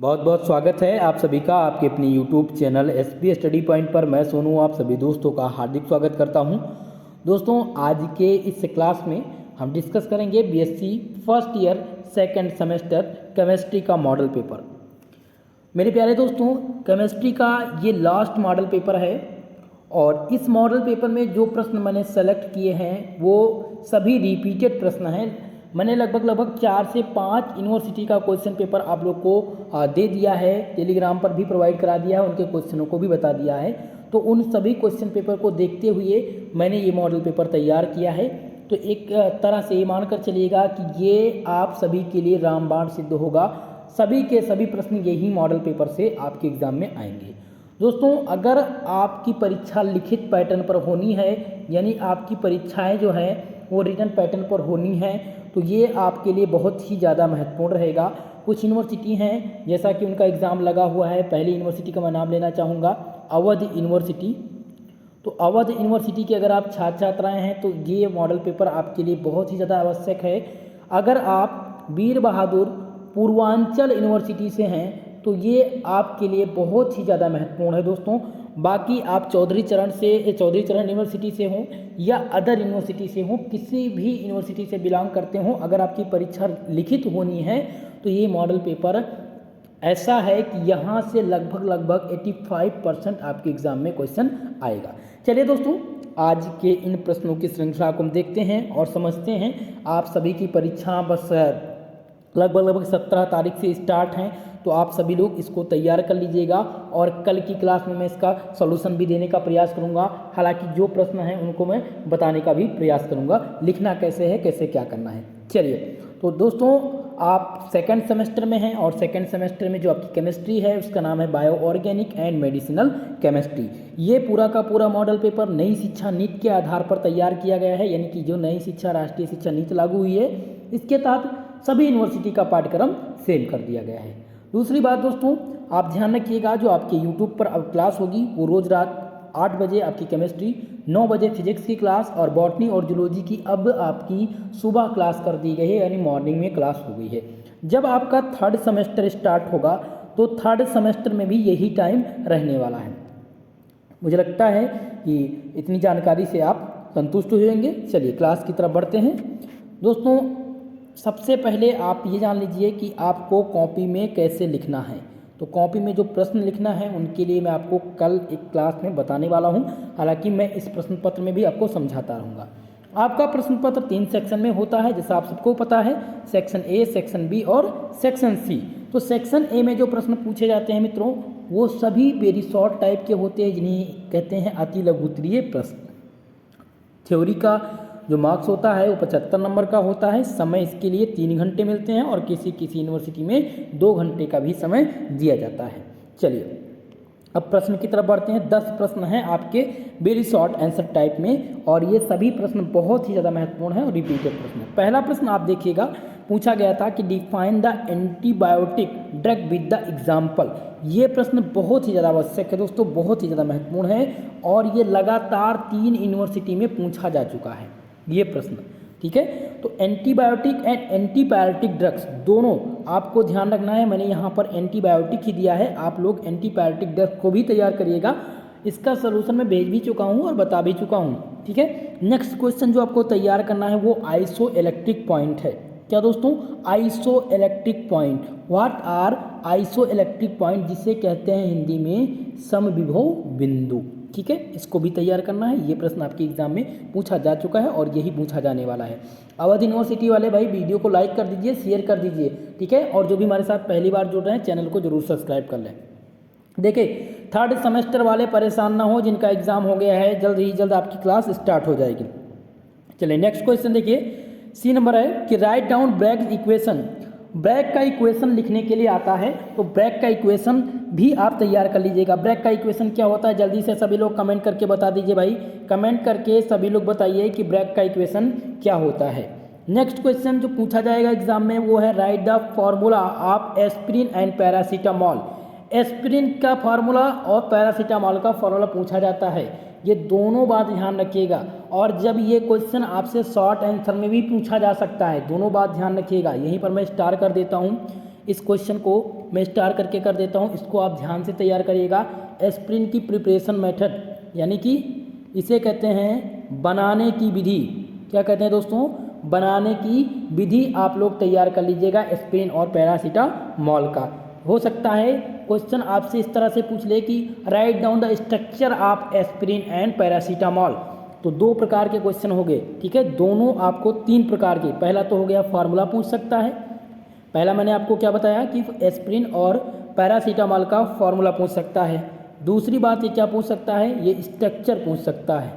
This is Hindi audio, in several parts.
बहुत बहुत स्वागत है आप सभी का आपके अपनी YouTube channel SP study point पर। मैं सोनू आप सभी दोस्तों का हार्दिक स्वागत करता हूं। दोस्तों आज के इस क्लास में हम डिस्कस करेंगे BSc first year second semester chemistry का मॉडल पेपर। मेरे प्यारे दोस्तों, केमिस्ट्री का ये लास्ट मॉडल पेपर है और इस मॉडल पेपर में जो प्रश्न मैंने सेलेक्ट किए हैं वो सभी रिपीटेड प्रश्न हैं। मैंने लगभग 4 से 5 यूनिवर्सिटी का क्वेश्चन पेपर आप लोग को दे दिया है, टेलीग्राम पर भी प्रोवाइड करा दिया है, उनके क्वेश्चनों को भी बता दिया है। तो उन सभी क्वेश्चन पेपर को देखते हुए मैंने ये मॉडल पेपर तैयार किया है। तो एक तरह से ये मानकर चलिएगा कि ये आप सभी के लिए रामबाण सिद्ध होगा। सभी के सभी प्रश्न यही मॉडल पेपर से आपके एग्ज़ाम में आएंगे। दोस्तों अगर आपकी परीक्षा लिखित पैटर्न पर होनी है, यानी आपकी परीक्षाएं जो है वो रिटन पैटर्न पर होनी है, तो ये आपके लिए बहुत ही ज़्यादा महत्वपूर्ण रहेगा। कुछ यूनिवर्सिटी हैं जैसा कि उनका एग्ज़ाम लगा हुआ है। पहली यूनिवर्सिटी का मैं नाम लेना चाहूँगा, अवध यूनिवर्सिटी। तो अवध यूनिवर्सिटी के अगर आप छात्र छात्राएँ हैं तो ये मॉडल पेपर आपके लिए बहुत ही ज़्यादा आवश्यक है। अगर आप वीर बहादुर पूर्वांचल यूनिवर्सिटी से हैं तो ये आपके लिए बहुत ही ज़्यादा महत्वपूर्ण है दोस्तों। बाकी आप चौधरी चरण यूनिवर्सिटी से हों या अदर यूनिवर्सिटी से हों, किसी भी यूनिवर्सिटी से बिलोंग करते हों, अगर आपकी परीक्षा लिखित होनी है तो ये मॉडल पेपर ऐसा है कि यहाँ से लगभग 85% आपके एग्ज़ाम में क्वेश्चन आएगा। चलिए दोस्तों, आज के इन प्रश्नों की श्रृंखला को हम देखते हैं और समझते हैं। आप सभी की परीक्षा बस लगभग 17 तारीख से स्टार्ट हैं, तो आप सभी लोग इसको तैयार कर लीजिएगा और कल की क्लास में मैं इसका सॉल्यूशन भी देने का प्रयास करूंगा। हालांकि जो प्रश्न हैं उनको मैं बताने का भी प्रयास करूंगा, लिखना कैसे है, कैसे क्या करना है। चलिए तो दोस्तों, आप सेकंड सेमेस्टर में हैं और सेकंड सेमेस्टर में जो आपकी केमिस्ट्री है उसका नाम है bio organic and medicinal chemistry. ये पूरा का पूरा मॉडल पेपर नई शिक्षा नीति के आधार पर तैयार किया गया है, यानी कि जो नई शिक्षा राष्ट्रीय शिक्षा नीति लागू हुई है इसके तहत सभी यूनिवर्सिटी का पाठ्यक्रम सेम कर दिया गया है। दूसरी बात दोस्तों, आप ध्यान रखिएगा, जो आपके YouTube पर अब क्लास होगी वो रोज़ रात 8 बजे आपकी केमिस्ट्री, 9 बजे फिजिक्स की क्लास और बॉटनी और जूलॉजी की अब आपकी सुबह क्लास कर दी गई है, यानी मॉर्निंग में क्लास हो गई है। जब आपका थर्ड सेमेस्टर स्टार्ट होगा तो थर्ड सेमेस्टर में भी यही टाइम रहने वाला है। मुझे लगता है कि इतनी जानकारी से आप संतुष्ट हो जाएंगे। चलिए क्लास की तरफ बढ़ते हैं। दोस्तों सबसे पहले आप ये जान लीजिए कि आपको कॉपी में कैसे लिखना है। तो कॉपी में जो प्रश्न लिखना है उनके लिए मैं आपको कल एक क्लास में बताने वाला हूं। हालांकि मैं इस प्रश्न पत्र में भी आपको समझाता रहूँगा। आपका प्रश्न पत्र 3 सेक्शन में होता है, जैसा आप सबको पता है, सेक्शन ए, सेक्शन बी और सेक्शन सी। तो सेक्शन ए में जो प्रश्न पूछे जाते हैं मित्रों वो सभी वेरी शॉर्ट टाइप के होते हैं, जिन्हें कहते हैं अति लघुत्तरीय प्रश्न। थ्योरी का जो मार्क्स होता है वो 75 नंबर का होता है। समय इसके लिए 3 घंटे मिलते हैं और किसी यूनिवर्सिटी में 2 घंटे का भी समय दिया जाता है। चलिए अब प्रश्न की तरफ बढ़ते हैं। 10 प्रश्न हैं आपके वेरी शॉर्ट आंसर टाइप में और ये सभी प्रश्न बहुत ही ज़्यादा महत्वपूर्ण हैं और रिपीटेड प्रश्न है। पहला प्रश्न आप देखिएगा, पूछा गया था कि define the antibiotic drug with the example. ये प्रश्न बहुत ही ज़्यादा आवश्यक है दोस्तों, बहुत ही ज़्यादा महत्वपूर्ण है और ये लगातार 3 यूनिवर्सिटी में पूछा जा चुका है ये प्रश्न, ठीक है। तो एंटीबायोटिक एंड एंटीबायोटिक ड्रग्स दोनों आपको ध्यान रखना है। मैंने यहाँ पर एंटीबायोटिक ही दिया है, आप लोग एंटीबायोटिक ड्रग्स को भी तैयार करिएगा। इसका सलूशन मैं भेज भी चुका हूँ और बता भी चुका हूँ, ठीक है। नेक्स्ट क्वेश्चन जो आपको तैयार करना है वो आइसो इलेक्ट्रिक पॉइंट है। क्या दोस्तों? Isoelectric point. What are isoelectric point, जिसे कहते हैं हिंदी में समविभव बिंदु, ठीक है। इसको भी तैयार करना है। ये प्रश्न आपके एग्जाम में पूछा जा चुका है और यही पूछा जाने वाला है। अवध यूनिवर्सिटी वाले भाई वीडियो को लाइक कर दीजिए, शेयर कर दीजिए, ठीक है। और जो भी हमारे साथ पहली बार जुड़ रहे हैं चैनल को जरूर सब्सक्राइब कर लें। देखिए थर्ड सेमेस्टर वाले परेशान ना हो, जिनका एग्जाम हो गया है, जल्द ही जल्द आपकी क्लास स्टार्ट हो जाएगी। चलिए नेक्स्ट क्वेश्चन देखिए, सी नंबर है कि write down Bragg equation. Bragg का इक्वेशन लिखने के लिए आता है, तो ब्रैग का इक्वेशन भी आप तैयार कर लीजिएगा। ब्रैग का इक्वेशन क्या होता है, जल्दी से सभी लोग कमेंट करके बता दीजिए भाई। कमेंट करके सभी लोग बताइए कि ब्रैग का इक्वेशन क्या होता है। नेक्स्ट क्वेश्चन जो पूछा जाएगा एग्जाम में वो है right the formula of aspirin and paracetamol. Aspirin का फार्मूला और पैरासीटामॉल का फार्मूला पूछा जाता है, ये दोनों बात ध्यान रखिएगा। और जब ये क्वेश्चन आपसे शॉर्ट आंसर में भी पूछा जा सकता है, दोनों बात ध्यान रखिएगा। यहीं पर मैं स्टार कर देता हूँ। इस क्वेश्चन को मैं स्टार करके कर देता हूँ, इसको आप ध्यान से तैयार करिएगा। एस्पिरिन की प्रिपरेशन मेथड यानी कि इसे कहते हैं बनाने की विधि। क्या कहते हैं दोस्तों? बनाने की विधि आप लोग तैयार कर लीजिएगा एस्पिरिन और पैरासीटामॉल का। हो सकता है क्वेश्चन आपसे इस तरह से पूछ ले कि write down the structure of aspirin and paracetamol. तो दो प्रकार के क्वेश्चन हो गए, ठीक है। दोनों आपको तीन प्रकार के, पहला तो हो गया फार्मूला पूछ सकता है, पहला मैंने आपको क्या बताया कि एस्पिरिन और पैरासीटामॉल का फार्मूला पूछ सकता है। दूसरी बात ये क्या पूछ सकता है, ये स्ट्रक्चर पूछ सकता है,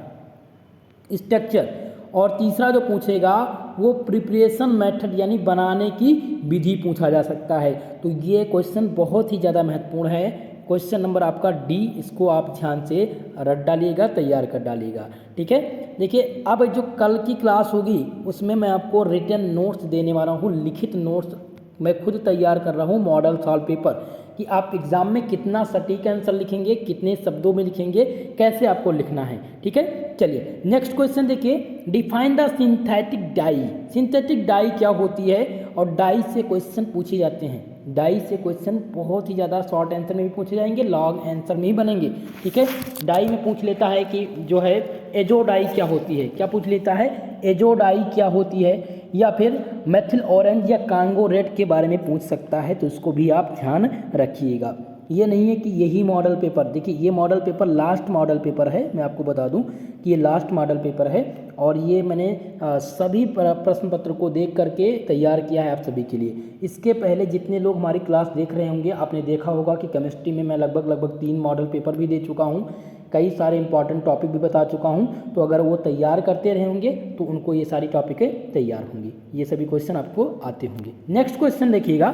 स्ट्रक्चर। और तीसरा जो पूछेगा वो प्रिपरेशन मेथड यानी बनाने की विधि पूछा जा सकता है। तो ये क्वेश्चन बहुत ही ज़्यादा महत्वपूर्ण है। क्वेश्चन नंबर आपका डी, इसको आप ध्यान से रट डालिएगा, तैयार कर डालिएगा, ठीक है। देखिए अब जो कल की क्लास होगी उसमें मैं आपको रिटन नोट्स देने वाला हूँ, लिखित नोट्स मैं खुद तैयार कर रहा हूँ, मॉडल सॉल्व पेपर, कि आप एग्जाम में कितना सटीक आंसर लिखेंगे, कितने शब्दों में लिखेंगे, कैसे आपको लिखना है, ठीक है। चलिए नेक्स्ट क्वेश्चन देखिए, define the synthetic die. Synthetic die क्या होती है? और डाई से क्वेश्चन पूछे जाते हैं, डाई से क्वेश्चन बहुत ही ज़्यादा शॉर्ट आंसर में भी पूछे जाएंगे, लॉन्ग आंसर में ही बनेंगे, ठीक है। डाई में पूछ लेता है कि जो है एजोडाई क्या होती है, क्या पूछ लेता है, एजोडाई क्या होती है, या फिर मेथिल ऑरेंज या कांगो रेड के बारे में पूछ सकता है। तो इसको भी आप ध्यान रखिएगा। ये नहीं है कि यही मॉडल पेपर, देखिए ये model paper last model paper है, मैं आपको बता दूं कि ये लास्ट मॉडल पेपर है और ये मैंने सभी प्रश्न पत्र को देख करके तैयार किया है आप सभी के लिए। इसके पहले जितने लोग हमारी क्लास देख रहे होंगे आपने देखा होगा कि केमिस्ट्री में मैं लगभग 3 मॉडल पेपर भी दे चुका हूँ, कई सारे इंपॉर्टेंट टॉपिक भी बता चुका हूँ। तो अगर वो तैयार करते रहे होंगे तो उनको ये सारी टॉपिकें तैयार होंगी, ये सभी क्वेश्चन आपको आते होंगे। नेक्स्ट क्वेश्चन देखिएगा,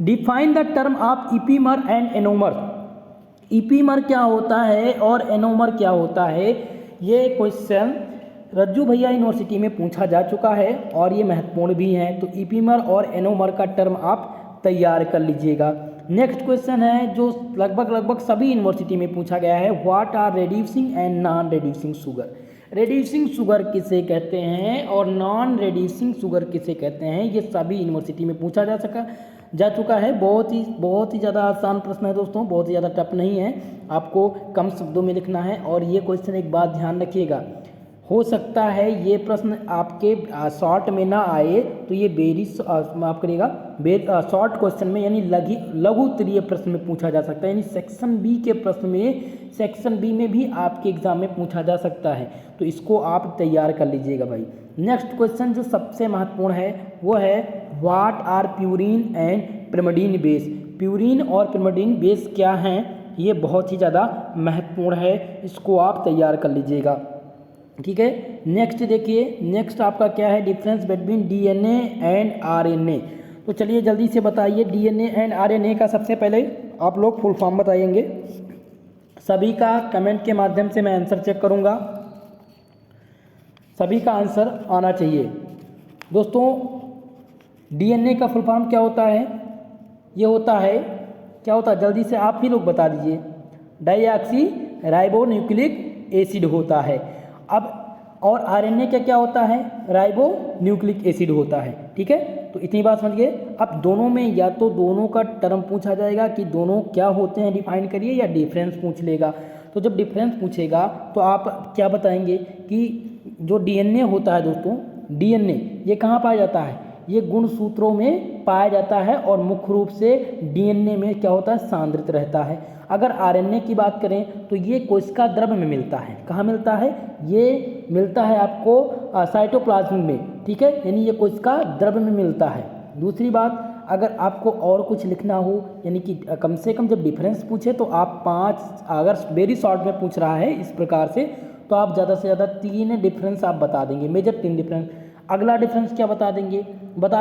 define the term of इपीमर and anomer. इपीमर क्या होता है और एनोमर क्या होता है, ये क्वेश्चन रज्जू भैया यूनिवर्सिटी में पूछा जा चुका है और ये महत्वपूर्ण भी है। तो इपीमर और एनोमर का टर्म आप तैयार कर लीजिएगा। नेक्स्ट क्वेश्चन है जो लगभग सभी यूनिवर्सिटी में पूछा गया है, what are reducing and non reducing sugar. Reducing sugar किसे कहते हैं और नॉन रेड्यूसिंग शुगर किसे कहते हैं, ये सभी यूनिवर्सिटी में पूछा जा चुका है। बहुत ही ज़्यादा आसान प्रश्न है दोस्तों, बहुत ही ज़्यादा टफ नहीं है, आपको कम शब्दों में लिखना है। और ये क्वेश्चन एक बात ध्यान रखिएगा, हो सकता है ये प्रश्न आपके शॉर्ट में ना आए तो ये माफ करिएगा शॉर्ट क्वेश्चन में यानी लघु उत्तरीय प्रश्न में पूछा जा सकता है, यानी सेक्शन बी के प्रश्न में, सेक्शन बी में भी आपके एग्जाम में पूछा जा सकता है। तो इसको आप तैयार कर लीजिएगा भाई। नेक्स्ट क्वेश्चन जो सबसे महत्वपूर्ण है वो है what are purine and pyrimidine base. Purine और पिरिमिडीन बेस क्या हैं, ये बहुत ही ज़्यादा महत्वपूर्ण है, इसको आप तैयार कर लीजिएगा, ठीक है। नेक्स्ट देखिए, नेक्स्ट आपका क्या है, difference between DNA and RNA. तो चलिए जल्दी से बताइए, डीएनए एंड आरएनए का सबसे पहले आप लोग फुल फॉर्म बताएंगे। सभी का कमेंट के माध्यम से मैं आंसर चेक करूंगा, सभी का आंसर आना चाहिए। दोस्तों डीएनए का फुल फॉर्म क्या होता है, ये होता है, क्या होता है, जल्दी से आप ही लोग बता दीजिए, डाईऑक्सी राइबो न्यूक्लिक एसिड होता है। अब और आरएनए क्या होता है, राइबो न्यूक्लिक एसिड होता है, ठीक है। तो इतनी बात समझिए। अब दोनों में या तो दोनों का टर्म पूछा जाएगा कि दोनों क्या होते हैं डिफाइन करिए, या डिफरेंस पूछ लेगा। तो जब डिफरेंस पूछेगा तो आप क्या बताएंगे कि जो डीएनए होता है दोस्तों, डीएनए ये कहाँ पाया जाता है, ये गुणसूत्रों में पाया जाता है और मुख्य रूप से डीएनए में क्या होता है, सांद्रित रहता है। अगर आरएनए की बात करें तो ये कोशिका द्रव्य में मिलता है, कहाँ मिलता है, ये मिलता है आपको साइटोप्लाज्म में, ठीक है, यानी ये कोशिका द्रव्य में मिलता है। दूसरी बात, अगर आपको और कुछ लिखना हो, यानी कि कम से कम जब डिफरेंस पूछे तो आप 5, अगर वेरी शॉर्ट में पूछ रहा है इस प्रकार से तो आप ज़्यादा से ज़्यादा 3 डिफरेंस आप बता देंगे, मेजर 3 डिफरेंस। अगला डिफरेंस क्या बता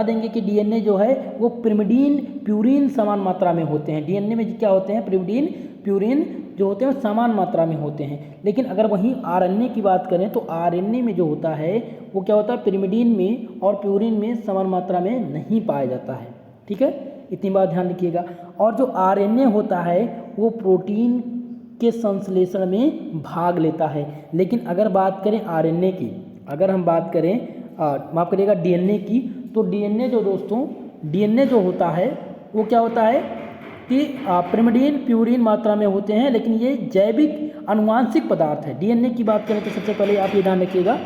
देंगे कि डीएनए जो है वो पिरिमिडीन प्यूरिन समान मात्रा में होते हैं। डीएनए में क्या होते हैं, पिरिमिडीन प्यूरिन जो होते हैं समान मात्रा में होते हैं। लेकिन अगर वहीं आरएनए की बात करें तो आरएनए में जो होता है वो क्या होता है, पिरिमिडीन में और प्यूरिन में समान मात्रा में नहीं पाया जाता है, ठीक है, इतनी बात ध्यान रखिएगा। और जो आरएनए होता है वो प्रोटीन के संश्लेषण में भाग लेता है। लेकिन अगर बात करें आरएनए की, अगर हम बात करें माफ करिएगा डीएनए की, तो डीएनए जो दोस्तों, डीएनए जो होता है वो क्या होता है कि pyrimidine प्यूरिन मात्रा में होते हैं, लेकिन ये जैविक अनुवांशिक पदार्थ है। डीएनए की बात करें तो सबसे पहले आप ये ध्यान रखिएगा,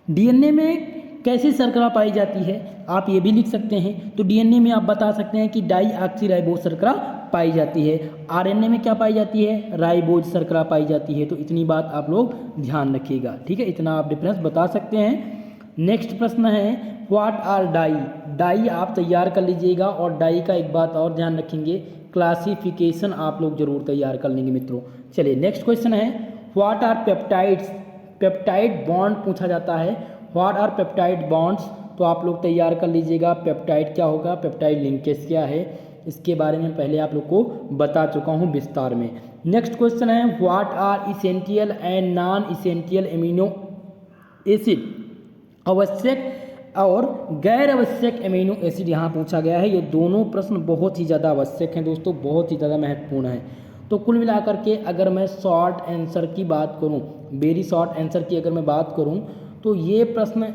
डीएनए में कैसी शर्करा पाई जाती है आप ये भी लिख सकते हैं। तो डीएनए में आप बता सकते हैं कि डाईऑक्सीराइबोज शर्करा पाई जाती है। आरएनए में क्या पाई जाती है, राइबोज शर्करा पाई जाती है। तो इतनी बात आप लोग ध्यान रखिएगा, ठीक है, इतना आप डिफरेंस बता सकते हैं। नेक्स्ट प्रश्न है व्हाट आर डाई। डाई आप तैयार कर लीजिएगा, और डाई का एक बात और ध्यान रखेंगे, क्लासिफिकेशन आप लोग जरूर तैयार कर लेंगे मित्रों। चलिए नेक्स्ट क्वेश्चन है what are peptides. Peptide bond पूछा जाता है, व्हाट आर पेप्टाइड बॉन्ड्स, तो आप लोग तैयार कर लीजिएगा। पेप्टाइड क्या होगा, पेप्टाइड लिंकेज क्या है, इसके बारे में पहले आप लोग को बता चुका हूँ विस्तार में। नेक्स्ट क्वेश्चन है what are essential and non essential amino acid. आवश्यक और गैर आवश्यक एमिनो एसिड यहाँ पूछा गया है। ये दोनों प्रश्न बहुत ही ज़्यादा आवश्यक हैं दोस्तों, बहुत ही ज़्यादा महत्वपूर्ण है। तो कुल मिलाकर के अगर मैं शॉर्ट आंसर की बात करूँ, वेरी शॉर्ट आंसर की अगर मैं बात करूँ, तो ये प्रश्न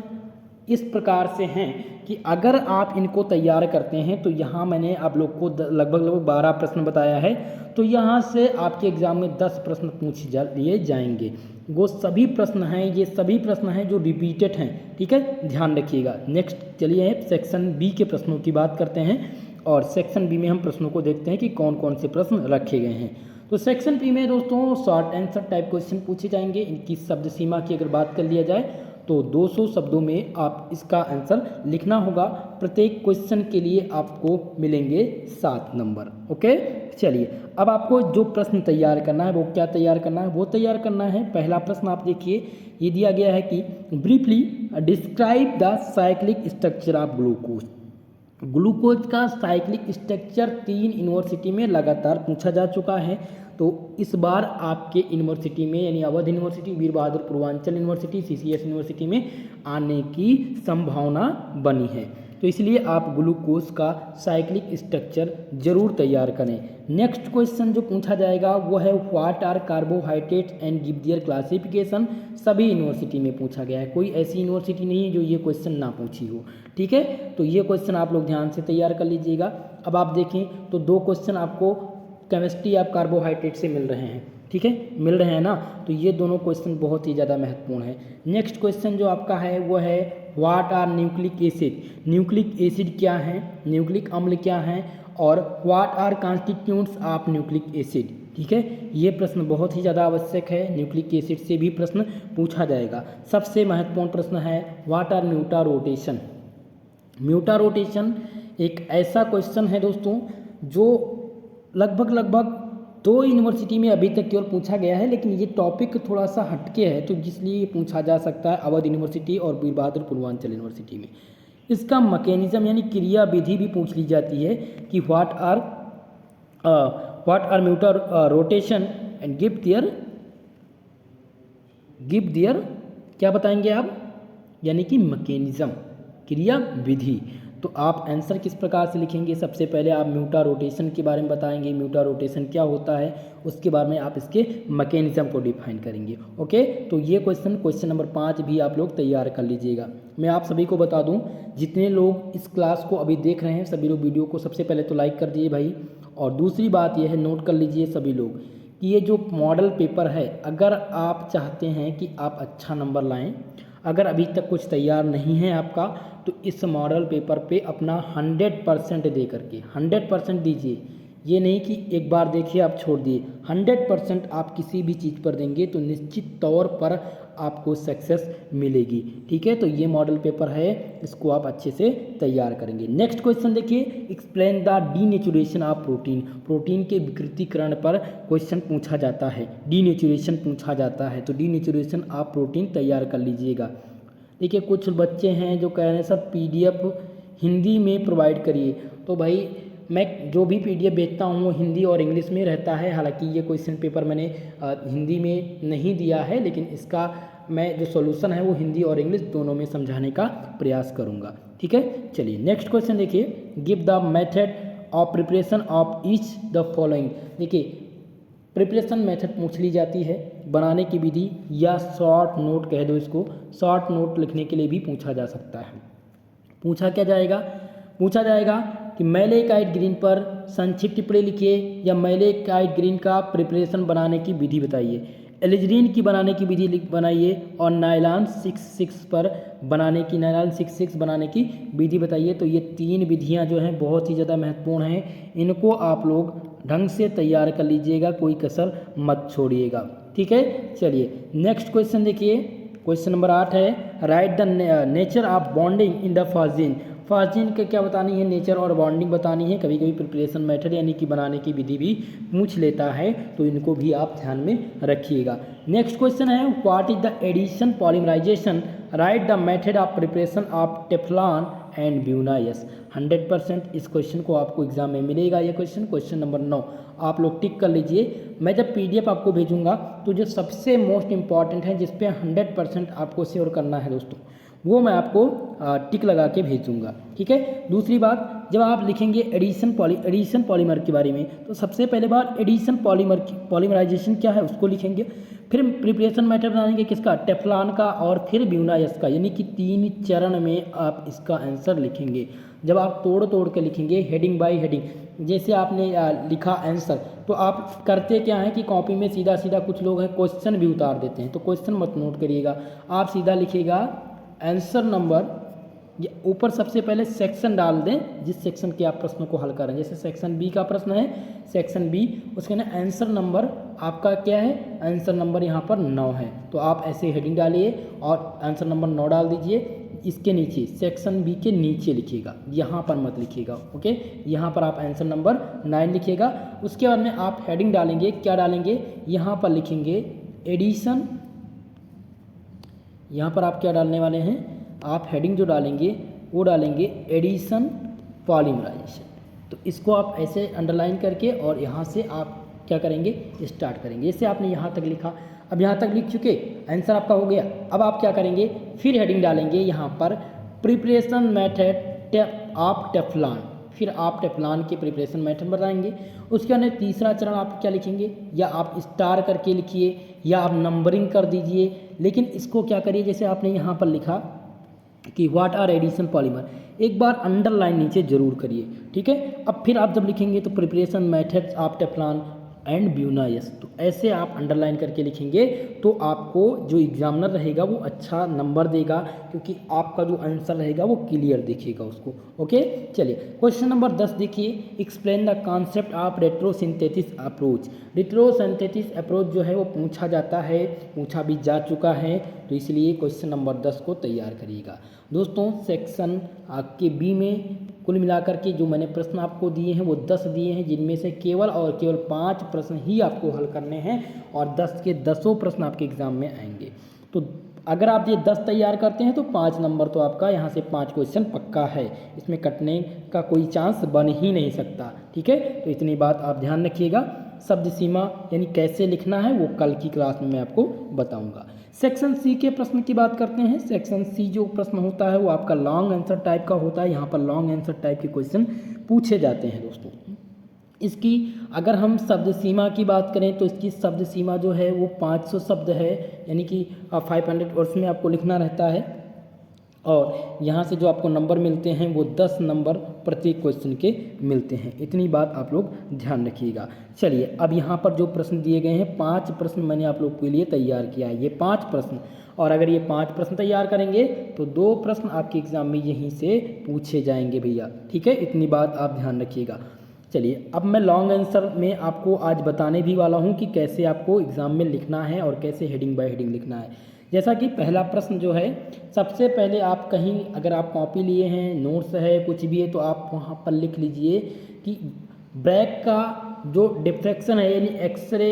इस प्रकार से हैं कि अगर आप इनको तैयार करते हैं तो यहाँ मैंने आप लोग को लगभग 12 प्रश्न बताया है, तो यहाँ से आपके एग्जाम में 10 प्रश्न पूछ लिए जाएंगे। वो सभी प्रश्न हैं, ये सभी प्रश्न हैं जो रिपीटेड हैं, ठीक है, ध्यान रखिएगा। नेक्स्ट चलिए सेक्शन बी के प्रश्नों की बात करते हैं, और सेक्शन बी में हम प्रश्नों को देखते हैं कि कौन कौन से प्रश्न रखे गए हैं। तो सेक्शन बी में दोस्तों शॉर्ट आंसर टाइप क्वेश्चन पूछे जाएंगे। इनकी शब्द सीमा की अगर बात कर लिया जाए तो 200 शब्दों में आप इसका आंसर लिखना होगा। प्रत्येक क्वेश्चन के लिए आपको मिलेंगे 7 नंबर। ओके, चलिए अब आपको जो प्रश्न तैयार करना है वो क्या तैयार करना है, वो तैयार करना है। पहला प्रश्न आप देखिए, ये दिया गया है कि briefly describe the cyclic structure of glucose. Glucose का साइक्लिक स्ट्रक्चर 3 यूनिवर्सिटी में लगातार पूछा जा चुका है। तो इस बार आपके यूनिवर्सिटी में, यानी अवध यूनिवर्सिटी, वीर बहादुर पूर्वांचल यूनिवर्सिटी, सीसीएस यूनिवर्सिटी में आने की संभावना बनी है। तो इसलिए आप ग्लूकोज का साइक्लिक स्ट्रक्चर जरूर तैयार करें। नेक्स्ट क्वेश्चन जो पूछा जाएगा वो है what are carbohydrates and give their classification. सभी यूनिवर्सिटी में पूछा गया है, कोई ऐसी यूनिवर्सिटी नहीं है जो ये क्वेश्चन ना पूछी हो, ठीक है। तो ये क्वेश्चन आप लोग ध्यान से तैयार कर लीजिएगा। अब आप देखें तो 2 क्वेश्चन आपको केमिस्ट्री ऑफ कार्बोहाइड्रेट से मिल रहे हैं, ठीक है, मिल रहे हैं ना। तो ये दोनों क्वेश्चन बहुत ही ज़्यादा महत्वपूर्ण है। नेक्स्ट क्वेश्चन जो आपका है वो है what are nucleic acid. Nucleic acid क्या है, न्यूक्लिक अम्ल क्या है, और what are constituents of nucleic acid, ठीक है। ये प्रश्न बहुत ही ज़्यादा आवश्यक है, न्यूक्लिक एसिड से भी प्रश्न पूछा जाएगा। सबसे महत्वपूर्ण प्रश्न है व्हाट आर म्यूटा रोटेशन। म्यूटा रोटेशन एक ऐसा क्वेश्चन है दोस्तों जो लगभग 2 यूनिवर्सिटी में अभी तक केवल पूछा गया है, लेकिन ये टॉपिक थोड़ा सा हटके है, तो इसलिए ये पूछा जा सकता है अवध यूनिवर्सिटी और वीर बहादुर पूर्वांचल यूनिवर्सिटी में। इसका मैकेनिज्म यानी क्रिया विधि भी पूछ ली जाती है कि what are mutarotation and give their क्या बताएंगे आप, यानी कि मैकेनिज्म, क्रिया विधि। तो आप आंसर किस प्रकार से लिखेंगे, सबसे पहले आप म्यूटा रोटेशन के बारे में बताएंगे, म्यूटा रोटेशन क्या होता है, उसके बाद में आप इसके मैकेनिज्म को डिफाइन करेंगे। ओके, तो ये क्वेश्चन नंबर 5 भी आप लोग तैयार कर लीजिएगा। मैं आप सभी को बता दूं, जितने लोग इस क्लास को अभी देख रहे हैं सभी लोग वीडियो को सबसे पहले तो लाइक कर दिए भाई, और दूसरी बात यह है, नोट कर लीजिए सभी लोग कि ये जो मॉडल पेपर है, अगर आप चाहते हैं कि आप अच्छा नंबर लाएँ, अगर अभी तक कुछ तैयार नहीं है आपका, तो इस मॉडल पेपर पे अपना 100% दे करके 100% दीजिए। ये नहीं कि एक बार देखिए आप छोड़ दिए, 100% आप किसी भी चीज़ पर देंगे तो निश्चित तौर पर आपको सक्सेस मिलेगी, ठीक है। तो ये मॉडल पेपर है, इसको आप अच्छे से तैयार करेंगे। नेक्स्ट क्वेश्चन देखिए, explain the denaturation of protein. Protein के विकृतीकरण पर क्वेश्चन पूछा जाता है, डीनेचुरेशन पूछा जाता है, तो डीनेचुरेशन ऑफ प्रोटीन तैयार कर लीजिएगा। देखिए कुछ बच्चे हैं जो कह रहे हैं सर PDF हिंदी में प्रोवाइड करिए, तो भाई मैं जो भी PDF भेजता हूँ वो हिंदी और इंग्लिश में रहता है। हालांकि ये क्वेश्चन पेपर मैंने हिंदी में नहीं दिया है, लेकिन इसका मैं जो सॉल्यूशन है वो हिंदी और इंग्लिश दोनों में समझाने का प्रयास करूँगा, ठीक है। चलिए नेक्स्ट क्वेश्चन देखिए, give the method of preparation of each the following. देखिए प्रिपरेशन मेथड पूछ ली जाती है, बनाने की विधि, या शॉर्ट नोट कह दो इसको, शॉर्ट नोट लिखने के लिए भी पूछा जा सकता है। पूछा क्या जाएगा, पूछा जाएगा कि मैलेकाइट ग्रीन पर संक्षिप्त टिप्पणी लिखिए या मैलेकाइट ग्रीन का प्रिपरेशन बनाने की विधि बताइए, एलिजरीन की बनाने की विधि बनाइए और नायलॉन 66 पर बनाने की नायलॉन 66 बनाने की विधि बताइए। तो ये 3 विधियां जो हैं बहुत ही ज़्यादा महत्वपूर्ण हैं, इनको आप लोग ढंग से तैयार कर लीजिएगा, कोई कसर मत छोड़िएगा। ठीक है, चलिए नेक्स्ट क्वेश्चन देखिए। क्वेश्चन नंबर 8 है, right the nature of bonding in the phosgene. Phosgene का क्या बतानी है, नेचर और बॉन्डिंग बतानी है। कभी कभी प्रिपरेशन मेथड यानी कि बनाने की विधि भी पूछ लेता है, तो इनको भी आप ध्यान में रखिएगा। नेक्स्ट क्वेश्चन है, what is the addition polymerization, right the method of preparation of Teflon and Buna S. 100% इस क्वेश्चन को आपको एग्जाम में मिलेगा। ये क्वेश्चन नंबर 9 आप लोग टिक कर लीजिए। मैं जब PDF आपको भेजूंगा तो जो सबसे मोस्ट इंपॉर्टेंट है, जिस पे 100% आपको श्योर करना है दोस्तों, वो मैं आपको टिक लगा के भेजूंगा। ठीक है, दूसरी बात, जब आप लिखेंगे एडिशन पॉलीमर के बारे में, तो सबसे पहले बार एडिशन पॉलीमराइजेशन क्या है उसको लिखेंगे, फिर प्रिपरेशन मेथड बनाएंगे किसका, टेफ्लॉन का, और फिर ब्यूनाइस का, यानी कि 3 चरण में आप इसका आंसर लिखेंगे। जब आप तोड़ के लिखेंगे हेडिंग बाय हेडिंग, जैसे आपने लिखा आंसर, तो आप करते क्या है कि कॉपी में सीधा सीधा कुछ लोग हैं क्वेश्चन भी उतार देते हैं, तो क्वेश्चन मत नोट करिएगा, आप सीधा लिखिएगा आंसर नंबर, ये ऊपर सबसे पहले सेक्शन डाल दें जिस सेक्शन के आप प्रश्न को हल कर रहे हैं। जैसे सेक्शन बी का प्रश्न है, सेक्शन बी, उसके ना आंसर नंबर आपका क्या है, आंसर नंबर यहाँ पर 9 है, तो आप ऐसे हेडिंग डालिए और आंसर नंबर 9 डाल दीजिए। इसके नीचे सेक्शन बी के नीचे लिखिएगा, यहाँ पर मत लिखिएगा, ओके, यहाँ पर आप आंसर नंबर 9 लिखिएगा। उसके बाद में आप हेडिंग डालेंगे, क्या डालेंगे, यहाँ पर लिखेंगे एडिशन, यहाँ पर आप क्या डालने वाले हैं, आप हेडिंग जो डालेंगे वो डालेंगे एडिशन पॉलीमराइजेशन। तो इसको आप ऐसे अंडरलाइन करके और यहाँ से आप क्या करेंगे, स्टार्ट करेंगे। जैसे आपने यहाँ तक लिखा, अब यहाँ तक लिख चुके, आंसर आपका हो गया। अब आप क्या करेंगे, फिर हेडिंग डालेंगे यहाँ पर प्रिपरेशन मेथड ऑफ टेफ्लॉन, फिर आप टेफ्लॉन के प्रिपरेशन मेथड बताएंगे। उसके अंदर तीसरा चरण आप क्या लिखेंगे, या आप स्टार करके लिखिए या आप नंबरिंग कर दीजिए, लेकिन इसको क्या करिए, जैसे आपने यहाँ पर लिखा कि व्हाट आर एडिशन पॉलीमर, एक बार अंडरलाइन नीचे जरूर करिए। ठीक है, अब फिर आप जब लिखेंगे तो preparation methods of Teflon and Buna S, तो ऐसे आप अंडरलाइन करके लिखेंगे तो आपको जो एग्जामिनर रहेगा वो अच्छा नंबर देगा, क्योंकि आपका जो आंसर रहेगा वो क्लियर दिखेगा उसको। ओके, चलिए क्वेश्चन नंबर 10 देखिए, explain the concept of retrosynthesis approach. Retrosynthesis approach जो है वो पूछा जाता है, पूछा भी जा चुका है, तो इसलिए क्वेश्चन नंबर 10 को तैयार करिएगा दोस्तों। सेक्शन के बी में कुल मिलाकर के जो मैंने प्रश्न आपको दिए हैं वो 10 दिए हैं, जिनमें से केवल 5 प्रश्न ही आपको हल करने हैं और 10 के 10 प्रश्न आपके एग्जाम में आएंगे। तो अगर आप ये 10 तैयार करते हैं तो 5 नंबर तो आपका यहाँ से 5 क्वेश्चन पक्का है, इसमें कटने का कोई चांस बन ही नहीं सकता। ठीक है, तो इतनी बात आप ध्यान रखिएगा। शब्द सीमा यानी कैसे लिखना है वो कल की क्लास में मैं आपको बताऊंगा। सेक्शन सी के प्रश्न की बात करते हैं। सेक्शन सी जो प्रश्न होता है वो आपका लॉन्ग आंसर टाइप का होता है, यहाँ पर लॉन्ग आंसर टाइप के क्वेश्चन पूछे जाते हैं दोस्तों। इसकी अगर हम शब्द सीमा की बात करें तो इसकी शब्द सीमा जो है वो 500 शब्द है, यानी कि 500 वर्ड्स में आपको लिखना रहता है, और यहाँ से जो आपको नंबर मिलते हैं वो 10 नंबर प्रत्येक क्वेश्चन के मिलते हैं। इतनी बात आप लोग ध्यान रखिएगा। चलिए अब यहाँ पर जो प्रश्न दिए गए हैं, 5 प्रश्न मैंने आप लोग के लिए तैयार किया है, ये 5 प्रश्न, और अगर ये 5 प्रश्न तैयार करेंगे तो 2 प्रश्न आपके एग्जाम में यहीं से पूछे जाएंगे भैया। ठीक है, इतनी बात आप ध्यान रखिएगा। चलिए अब मैं लॉन्ग आंसर में आपको आज बताने भी वाला हूँ कि कैसे आपको एग्ज़ाम में लिखना है और कैसे हेडिंग बाय हेडिंग लिखना है। जैसा कि पहला प्रश्न जो है, सबसे पहले आप कहीं अगर आप कॉपी लिए हैं, नोट्स है, कुछ भी है, तो आप वहाँ पर लिख लीजिए कि ब्रैग का जो डिफ्रैक्शन है यानी एक्सरे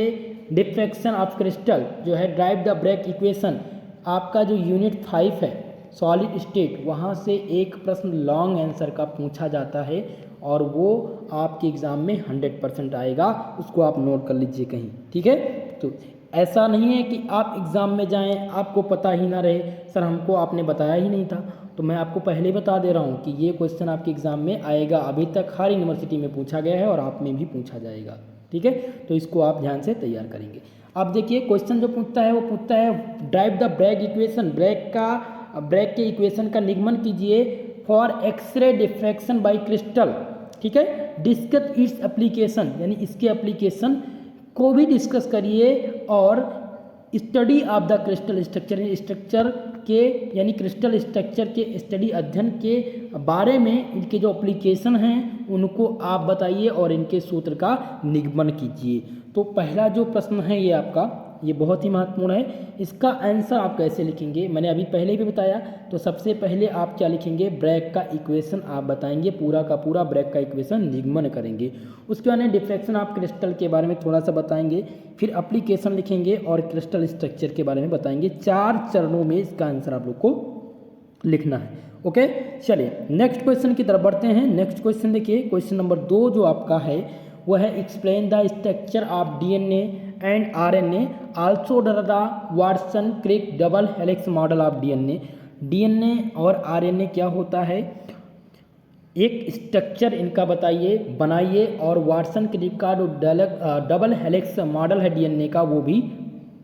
डिफ्रैक्शन ऑफ क्रिस्टल जो है, ड्राइव द ब्रैग इक्वेशन, आपका जो यूनिट 5 है सॉलिड स्टेट, वहाँ से एक प्रश्न लॉन्ग आंसर का पूछा जाता है और वो आपके एग्ज़ाम में 100% आएगा, उसको आप नोट कर लीजिए कहीं। ठीक है, तो ऐसा नहीं है कि आप एग्ज़ाम में जाएं आपको पता ही ना रहे, सर हमको आपने बताया ही नहीं था, तो मैं आपको पहले बता दे रहा हूँ कि ये क्वेश्चन आपके एग्ज़ाम में आएगा। अभी तक हर यूनिवर्सिटी में पूछा गया है और आप में भी पूछा जाएगा। ठीक है, तो इसको आप ध्यान से तैयार करेंगे। अब देखिए क्वेश्चन जो पूछता है वो पूछता है drive the Bragg equation, Bragg के इक्वेशन का निगमन कीजिए for X ray diffraction by crystal, ठीक है, डिस्कस इट्स एप्लीकेशन, यानी इसके एप्लीकेशन को भी डिस्कस करिए, और study of the crystal structure, structure के यानी क्रिस्टल स्ट्रक्चर के स्टडी अध्ययन के बारे में इनके जो एप्लीकेशन हैं उनको आप बताइए और इनके सूत्र का निगमन कीजिए। तो पहला जो प्रश्न है ये आपका, ये बहुत ही महत्वपूर्ण है। इसका आंसर आप कैसे लिखेंगे, मैंने अभी पहले भी बताया। तो सबसे पहले आप क्या लिखेंगे, ब्रैग का इक्वेशन आप बताएंगे, पूरा का पूरा ब्रैग का इक्वेशन निगमन करेंगे। उसके बाद डिफ्रैक्शन ऑफ क्रिस्टल के बारे में थोड़ा सा बताएंगे, फिर एप्लीकेशन लिखेंगे और क्रिस्टल स्ट्रक्चर के बारे में बताएंगे। 4 चरणों में इसका आंसर आप लोग को लिखना है। ओके, चलिए नेक्स्ट क्वेश्चन की तरफ बढ़ते हैं। नेक्स्ट क्वेश्चन देखिए, क्वेश्चन नंबर 2 जो आपका है वह है explain the structure of DNA and RNA also the Watson Crick double helix model of DNA. DNA और आरएनए क्या होता है, एक स्ट्रक्चर इनका बताइए, बनाइए, और वाटसन क्रिक का जो डबल हेलिक्स मॉडल है डीएनए का वो भी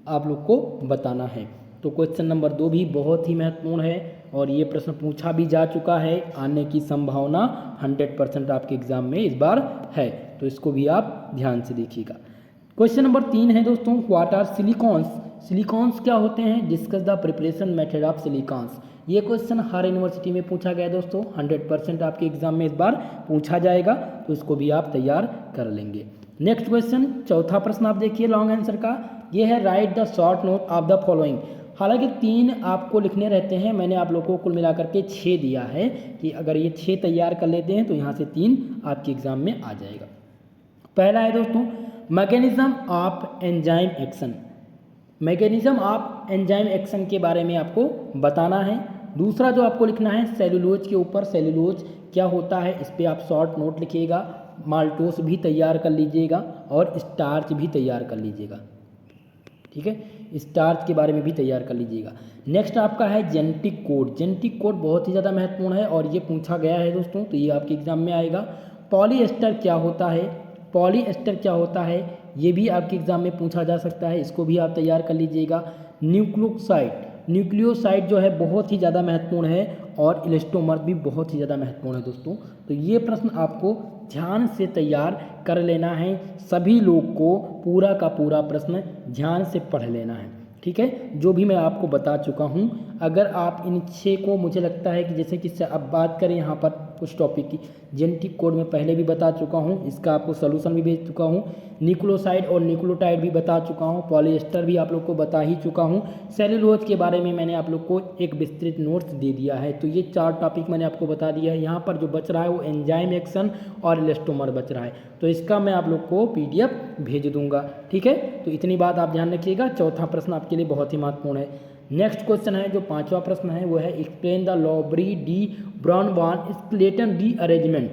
आप लोग को बताना है। तो क्वेश्चन नंबर 2 भी बहुत ही महत्वपूर्ण है और ये प्रश्न पूछा भी जा चुका है, आने की संभावना 100% आपके एग्जाम में इस बार है, तो इसको भी आप ध्यान से देखिएगा। क्वेश्चन नंबर 3 है दोस्तों, व्हाट आर सिलिकॉन्स। सिलिकॉन्स क्या होते हैं, discuss the preparation method of silicones. ये क्वेश्चन हर यूनिवर्सिटी में पूछा गया है दोस्तों, 100% आपके एग्जाम में इस बार पूछा जाएगा, तो इसको भी आप तैयार कर लेंगे। नेक्स्ट क्वेश्चन, चौथा प्रश्न आप देखिए लॉन्ग आंसर का, ये है right the short note of the following. हालांकि 3 आपको लिखने रहते हैं, मैंने आप लोगों को कुल मिलाकर के 6 दिया है कि अगर ये 6 तैयार कर लेते हैं तो यहाँ से 3 आपके एग्जाम में आ जाएगा। पहला है दोस्तों mechanism of enzyme action. Mechanism of enzyme action के बारे में आपको बताना है। दूसरा जो आपको लिखना है सेलुलोज के ऊपर, सेलुलोज क्या होता है इस पर आप शॉर्ट नोट लिखिएगा। माल्टोस भी तैयार कर लीजिएगा और स्टार्च भी तैयार कर लीजिएगा, ठीक है, स्टार्च के बारे में भी तैयार कर लीजिएगा। नेक्स्ट आपका है जेनेटिक कोड। जेनेटिक कोड बहुत ही ज़्यादा महत्वपूर्ण है और ये पूछा गया है दोस्तों, तो ये आपके एग्जाम में आएगा। पॉलीएस्टर क्या होता है, पॉलीएस्टर क्या होता है ये भी आपके एग्जाम में पूछा जा सकता है, इसको भी आप तैयार कर लीजिएगा। न्यूक्लियोसाइड, न्यूक्लियोसाइड जो है बहुत ही ज़्यादा महत्वपूर्ण है और इलास्टोमर भी बहुत ही ज़्यादा महत्वपूर्ण है दोस्तों, तो ये प्रश्न आपको ध्यान से तैयार कर लेना है। सभी लोग को पूरा का पूरा प्रश्न ध्यान से पढ़ लेना है, ठीक है, जो भी मैं आपको बता चुका हूँ। अगर आप इन 6 को, मुझे लगता है कि जैसे कि अब बात करें यहाँ पर कुछ टॉपिक की, जेनेटिक कोड में पहले भी बता चुका हूँ, इसका आपको सॉल्यूशन भी भेज चुका हूँ। न्यूक्लियोसाइड और न्यूक्लियोटाइड भी बता चुका हूँ। पॉलीएस्टर भी आप लोग को बता ही चुका हूँ। सेलुलोज के बारे में मैंने आप लोग को एक विस्तृत नोट्स दे दिया है। तो ये 4 टॉपिक मैंने आपको बता दिया है। यहाँ पर जो बच रहा है वो एंजाइम एक्शन और इलास्टोमर बच रहा है, तो इसका मैं आप लोग को PDF भेज दूंगा, ठीक है। तो इतनी बात आप ध्यान रखिएगा। चौथा प्रश्न आपके लिए बहुत ही महत्वपूर्ण है। नेक्स्ट क्वेश्चन है जो 5वां प्रश्न है वो है explain the Lobry de Bruyn skeleton rearrangement,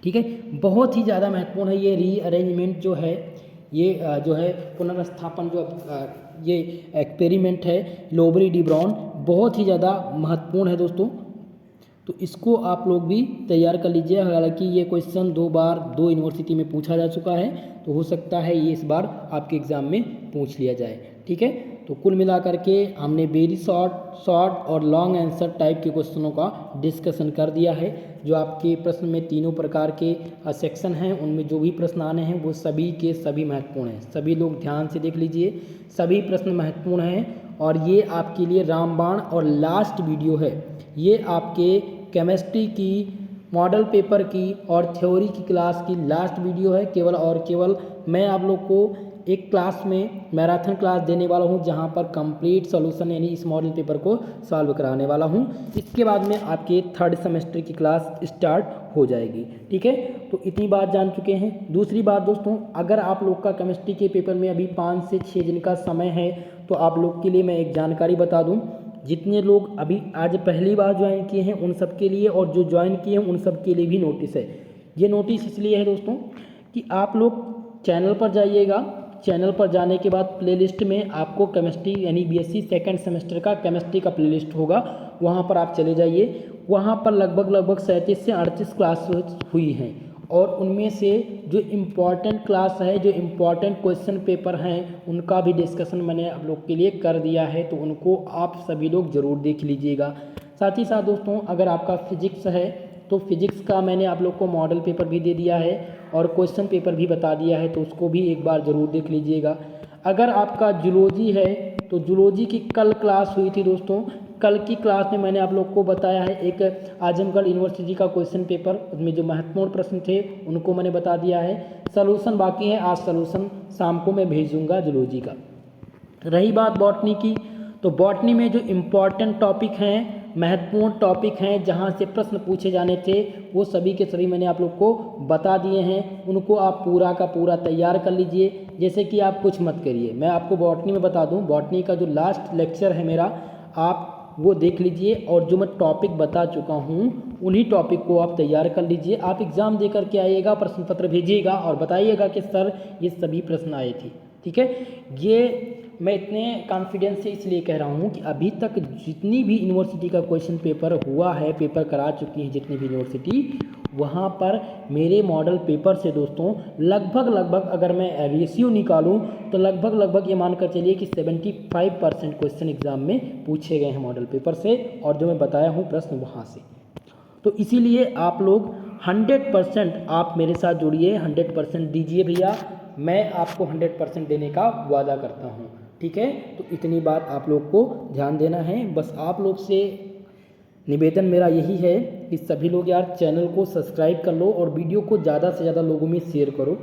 ठीक है, बहुत ही ज़्यादा महत्वपूर्ण है। ये रीअरेंजमेंट जो है, ये जो है पुनर्स्थापन, जो ये एक्सपेरिमेंट है लॉबरी डी ब्राउन, बहुत ही ज़्यादा महत्वपूर्ण है दोस्तों, तो इसको आप लोग भी तैयार कर लीजिए। हालांकि ये क्वेश्चन 2 बार 2 यूनिवर्सिटी में पूछा जा चुका है, तो हो सकता है ये इस बार आपके एग्ज़ाम में पूछ लिया जाए, ठीक है। तो कुल मिलाकर के हमने वेरी शॉर्ट और लॉन्ग आंसर टाइप के क्वेश्चनों का डिस्कशन कर दिया है। जो आपके प्रश्न में तीनों प्रकार के सेक्शन हैं, उनमें जो भी प्रश्न आने हैं वो सभी के सभी महत्वपूर्ण हैं। सभी लोग ध्यान से देख लीजिए, सभी प्रश्न महत्वपूर्ण हैं। और ये आपके लिए रामबाण और लास्ट वीडियो है, ये आपके केमिस्ट्री की, मॉडल पेपर की और थ्योरी की क्लास की लास्ट वीडियो है। केवल और केवल मैं आप लोग को एक क्लास में मैराथन क्लास देने वाला हूं, जहां पर कंप्लीट सॉल्यूशन यानी इस मॉडल पेपर को सॉल्व कराने वाला हूं। इसके बाद में आपके 3rd सेमेस्टर की क्लास स्टार्ट हो जाएगी, ठीक है। तो इतनी बात जान चुके हैं। दूसरी बात दोस्तों, अगर आप लोग का केमिस्ट्री के पेपर में अभी 5 से 6 दिन का समय है, तो आप लोग के लिए मैं एक जानकारी बता दूँ। जितने लोग अभी आज पहली बार ज्वाइन किए हैं उन सब के लिए, और जो ज्वाइन किए हैं उन सब के लिए भी नोटिस है। ये नोटिस इसलिए है दोस्तों कि आप लोग चैनल पर जाइएगा, चैनल पर जाने के बाद प्लेलिस्ट में आपको केमिस्ट्री यानी BSc 2nd सेमेस्टर का केमिस्ट्री का प्लेलिस्ट होगा, वहाँ पर आप चले जाइए। वहाँ पर लगभग 37 से 38 क्लास हुई हैं, और उनमें से जो इम्पॉर्टेंट क्लास है, जो इम्पॉर्टेंट क्वेश्चन पेपर हैं, उनका भी डिस्कशन मैंने आप लोग के लिए कर दिया है, तो उनको आप सभी लोग ज़रूर देख लीजिएगा। साथ ही साथ दोस्तों अगर आपका फिजिक्स है तो फिजिक्स का मैंने आप लोग को मॉडल पेपर भी दे दिया है और क्वेश्चन पेपर भी बता दिया है, तो उसको भी एक बार ज़रूर देख लीजिएगा। अगर आपका जूलॉजी है तो जूलॉजी की कल क्लास हुई थी दोस्तों, कल की क्लास में मैंने आप लोग को बताया है एक आजमगढ़ यूनिवर्सिटी का क्वेश्चन पेपर, उसमें जो महत्वपूर्ण प्रश्न थे उनको मैंने बता दिया है। सलूशन बाकी है, आज सलूशन शाम को मैं भेज दूँगा जूलॉजी का। रही बात बॉटनी की, तो बॉटनी में जो इम्पॉर्टेंट टॉपिक हैं, महत्वपूर्ण टॉपिक हैं, जहाँ से प्रश्न पूछे जाने थे, वो सभी के सभी मैंने आप लोग को बता दिए हैं। उनको आप पूरा का पूरा तैयार कर लीजिए। जैसे कि आप कुछ मत करिए, मैं आपको बॉटनी में बता दूं, बॉटनी का जो लास्ट लेक्चर है मेरा, आप वो देख लीजिए और जो मैं टॉपिक बता चुका हूँ उन्हीं टॉपिक को आप तैयार कर लीजिए। आप एग्ज़ाम दे करके आइएगा, प्रश्न पत्र भेजिएगा और बताइएगा कि सर ये सभी प्रश्न आए थे। ठीक है, ये मैं इतने कॉन्फिडेंस से इसलिए कह रहा हूँ कि अभी तक जितनी भी यूनिवर्सिटी का क्वेश्चन पेपर हुआ है, पेपर करा चुकी हैं जितनी भी यूनिवर्सिटी, वहाँ पर मेरे मॉडल पेपर से दोस्तों लगभग अगर मैं रेशियो निकालूँ तो लगभग ये मानकर चलिए कि 75% क्वेश्चन एग्जाम में पूछे गए हैं मॉडल पेपर से, और जो मैं बताया हूँ प्रश्न वहाँ से। तो इसीलिए आप लोग 100% आप मेरे साथ जुड़िए, 100% दीजिए भैया, मैं आपको 100% देने का वादा करता हूँ। ठीक है, तो इतनी बात आप लोग को ध्यान देना है। बस आप लोग से निवेदन मेरा यही है कि सभी लोग यार चैनल को सब्सक्राइब कर लो और वीडियो को ज़्यादा से ज़्यादा लोगों में शेयर करो।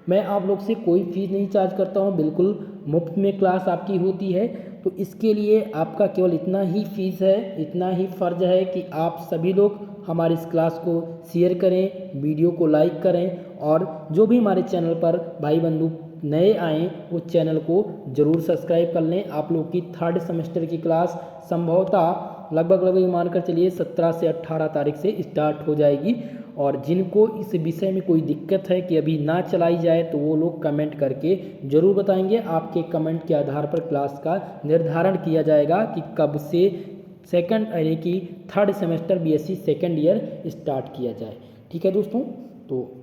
मैं आप लोग से कोई फ़ीस नहीं चार्ज करता हूँ, बिल्कुल मुफ्त में क्लास आपकी होती है। तो इसके लिए आपका केवल इतना ही फीस है, इतना ही फ़र्ज़ है कि आप सभी लोग हमारी इस क्लास को शेयर करें, वीडियो को लाइक करें, और जो भी हमारे चैनल पर भाई बंधु नए आएँ वो चैनल को ज़रूर सब्सक्राइब कर लें। आप लोग की 3rd सेमेस्टर की क्लास संभवतः लगभग मानकर चलिए 17 से 18 तारीख से स्टार्ट हो जाएगी। और जिनको इस विषय में कोई दिक्कत है कि अभी ना चलाई जाए तो वो लोग कमेंट करके ज़रूर बताएंगे। आपके कमेंट के आधार पर क्लास का निर्धारण किया जाएगा कि कब से सेकंड यानी कि 3rd semester BSc second year start किया जाए। ठीक है दोस्तों, तो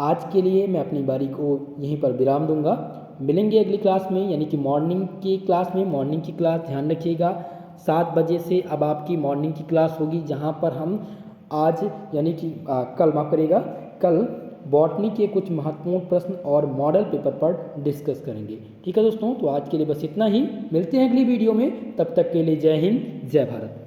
आज के लिए मैं अपनी बारी को यहीं पर विराम दूंगा। मिलेंगे अगली क्लास में, यानी कि मॉर्निंग की क्लास में। मॉर्निंग की क्लास ध्यान रखिएगा, 7 बजे से अब आपकी मॉर्निंग की क्लास होगी, जहां पर हम आज यानी कि कल माफ करिएगा, कल बॉटनी के कुछ महत्वपूर्ण प्रश्न और मॉडल पेपर पर डिस्कस करेंगे। ठीक है दोस्तों, तो आज के लिए बस इतना ही। मिलते हैं अगली वीडियो में, तब तक के लिए जय हिंद, जय भारत।